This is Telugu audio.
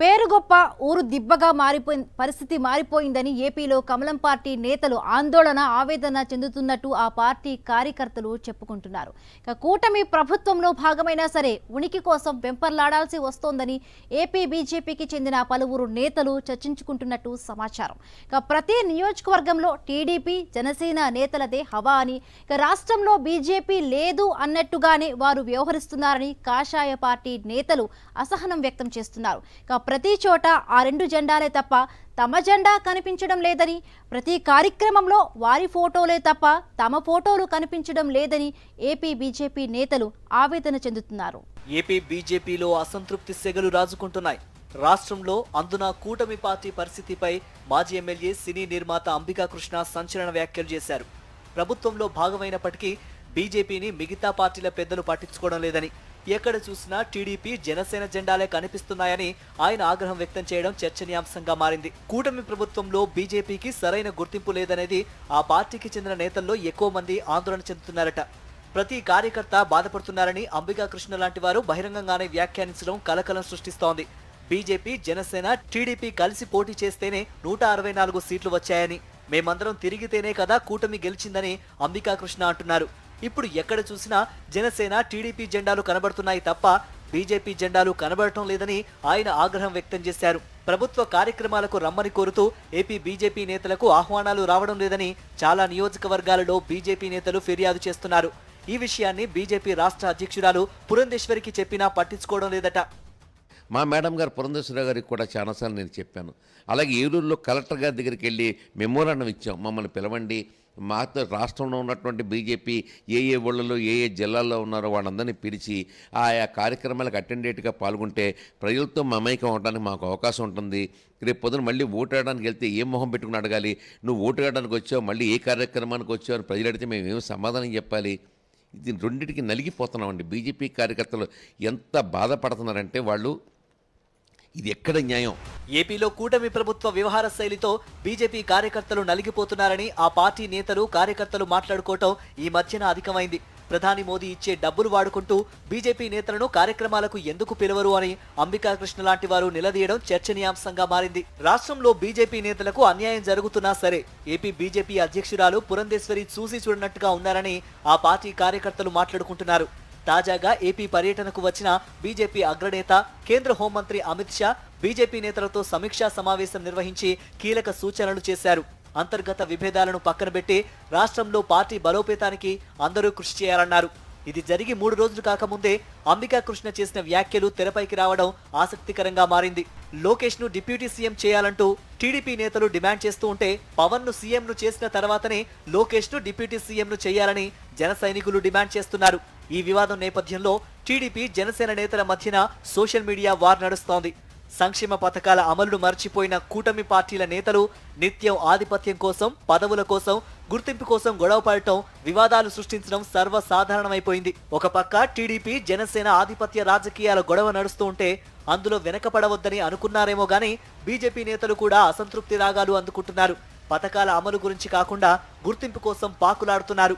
పేరు గొప్ప ఊరు దిబ్బగా పరిస్థితి మారిపోయిందని ఏపీలో కమలం పార్టీ నేతలు ఆవేదన చెందుతున్నట్టు ఆ పార్టీ కార్యకర్తలు చెప్పుకుంటున్నారు. ఇక కూటమి ప్రభుత్వంలో భాగమైనా సరే ఉనికి కోసం వెంపర్లాడాల్సి వస్తోందని ఏపీ బీజేపీకి చెందిన పలువురు నేతలు చర్చించుకుంటున్నట్టు సమాచారం. ఇక ప్రతి నియోజకవర్గంలో టీడీపీ జనసేన నేతలదే హవా అని, ఇక రాష్ట్రంలో బీజేపీ లేదు అన్నట్టుగానే వారు వ్యవహరిస్తున్నారని కాషాయ పార్టీ నేతలు అసహనం వ్యక్తం చేస్తున్నారు. ప్రతి చోట ఆ రెండు జెండాలే తప్ప తమ జెండా కనిపించడం లేదని, ప్రతి కార్యక్రమంలో వారి ఫోటోలే తప్ప తమ ఫోటోలు కనిపించడం లేదని ఏపీ బీజేపీ నేతలు ఆవేదన చెందుతున్నారు. ఏపీ బీజేపీలో అసంతృప్తి సెగలు రాజుకుంటున్నాయి. రాష్ట్రంలో అందున కూటమి పార్టీ పరిస్థితిపై మాజీ ఎమ్మెల్యే సినీ నిర్మాత అంబికా కృష్ణ సంచలన వ్యాఖ్యలు చేశారు. ప్రభుత్వంలో భాగమైనప్పటికీ బీజేపీని మిగతా పార్టీల పెద్దలు పట్టించుకోవడం లేదని, ఎక్కడ చూసినా టీడీపీ జనసేన జెండాలే కనిపిస్తున్నాయని ఆయన ఆగ్రహం వ్యక్తం చేయడం చర్చనీయాంశంగా మారింది. కూటమి ప్రభుత్వంలో బీజేపీకి సరైన గుర్తింపు లేదనేది ఆ పార్టీకి చెందిన నేతల్లో ఎక్కువ మంది ఆందోళన చెందుతున్నారట. ప్రతి కార్యకర్త బాధపడుతున్నారని అంబికా కృష్ణ లాంటి వారు బహిరంగంగానే వ్యాఖ్యానించడం కలకలం సృష్టిస్తోంది. బీజేపీ జనసేన టీడీపీ కలిసి పోటీ చేస్తేనే 164 సీట్లు వచ్చాయని, మేమందరం తిరిగితేనే కదా కూటమి గెలిచిందని అంబికా కృష్ణ అంటున్నారు. ఇప్పుడు ఎక్కడ చూసినా జనసేన టీడీపీ జెండాలు కనబడుతున్నాయి తప్ప బీజేపీ జెండాలు కనబడటం లేదని ఆయన ఆగ్రహం వ్యక్తం చేశారు. ప్రభుత్వ కార్యక్రమాలకు రమ్మని కోరుతూ ఏపీ బీజేపీ నేతలకు ఆహ్వానాలు రావడం లేదని చాలా నియోజకవర్గాలలో బీజేపీ నేతలు ఫిర్యాదు చేస్తున్నారు. ఈ విషయాన్ని బీజేపీ రాష్ట్ర అధ్యక్షురాలు పురంధేశ్వరికి చెప్పినా పట్టించుకోవడం లేదట. మా మేడం గారు పురంధేశ్వర గారికి కూడా చాలాసార్లు నేను చెప్పాను. అలాగే ఏలూరులో కలెక్టర్ గారి దగ్గరికి వెళ్ళి మెమోరాండం ఇచ్చాం, మమ్మల్ని పిలవండి, మాతో రాష్ట్రంలో ఉన్నటువంటి బీజేపీ ఏ ఊళ్ళలో ఏ జిల్లాల్లో ఉన్నారో వాళ్ళందరినీ పిలిచి ఆయా కార్యక్రమాలకు అటెండేట్గా పాల్గొంటే ప్రజలతో మమైకం అవడానికి మాకు అవకాశం ఉంటుంది. రేపు పొద్దున మళ్ళీ ఓటు వేయడానికి వెళ్తే ఏం మొహం పెట్టుకుని అడగాలి, నువ్వు ఓటు వేయడానికి వచ్చావు, మళ్ళీ ఏ కార్యక్రమానికి వచ్చావు అని ప్రజలు అడిగితే మేము ఏం సమాధానం చెప్పాలి? ఇది రెండింటికి నలిగిపోతున్నామండి. బీజేపీ కార్యకర్తలు ఎంత బాధపడుతున్నారంటే వాళ్ళు, ఇది ఎక్కడ న్యాయం? ఏపీలో కూటమి ప్రభుత్వ వ్యవహార శైలితో బీజేపీ కార్యకర్తలు నలిగిపోతున్నారని ఆ పార్టీ నేతలు కార్యకర్తలు మాట్లాడుకోవటం ఈ మధ్యన అధికమైంది. ప్రధాని మోదీ ఇచ్చే డబ్బులు వాడుకుంటూ బీజేపీ నేతలను కార్యక్రమాలకు ఎందుకు పిలవరు అని అంబికా కృష్ణ లాంటి వారు నిలదీయడం చర్చనీయాంశంగా మారింది. రాష్ట్రంలో బీజేపీ నేతలకు అన్యాయం జరుగుతున్నా సరే ఏపీ బీజేపీ అధ్యక్షురాలు పురంధేశ్వరి చూసి చూడనట్టుగా ఉన్నారని ఆ పార్టీ కార్యకర్తలు మాట్లాడుకుంటున్నారు. తాజాగా ఏపీ పర్యటనకు వచ్చిన బీజేపీ అగ్రనేత కేంద్ర హోంమంత్రి అమిత్ షా బీజేపీ నేతలతో సమీక్షా సమావేశం నిర్వహించి కీలక సూచనలు చేశారు. అంతర్గత విభేదాలను పక్కనబెట్టి రాష్ట్రంలో పార్టీ బలోపేతానికి అందరూ కృషి చేయాలన్నారు. ఇది జరిగి 3 రోజులు కాకముందే అంబికా కృష్ణ చేసిన వ్యాఖ్యలు తెరపైకి రావడం ఆసక్తికరంగా మారింది. లోకేష్ ను డిప్యూటీ సీఎం చేయాలంటూ టీడీపీ నేతలు డిమాండ్ చేస్తూ ఉంటే, పవన్ ను సీఎం ను చేసిన తర్వాతనే లోకేష్ ను డిప్యూటీ సీఎం ను చేయాలని జన సైనికులు డిమాండ్ చేస్తున్నారు. ఈ వివాదం నేపథ్యంలో టీడీపీ జనసేన నేతల మధ్యన సోషల్ మీడియా వార్ నడుస్తోంది. సంక్షేమ పథకాల అమలును మర్చిపోయిన కూటమి పార్టీల నేతలు నిత్యం ఆధిపత్యం కోసం, పదవుల కోసం, గుర్తింపు కోసం గొడవ పడటం, వివాదాలు సృష్టించడం సర్వసాధారణమైపోయింది. ఒక పక్క టీడీపీ జనసేన ఆధిపత్య రాజకీయాల గొడవ నడుస్తూ ఉంటే అందులో వెనకపడవద్దని అనుకున్నారేమో గానీ బీజేపీ నేతలు కూడా అసంతృప్తి రాగాలు అందుకుంటున్నారు. పథకాల అమలు గురించి కాకుండా గుర్తింపు కోసం పాకులాడుతున్నారు.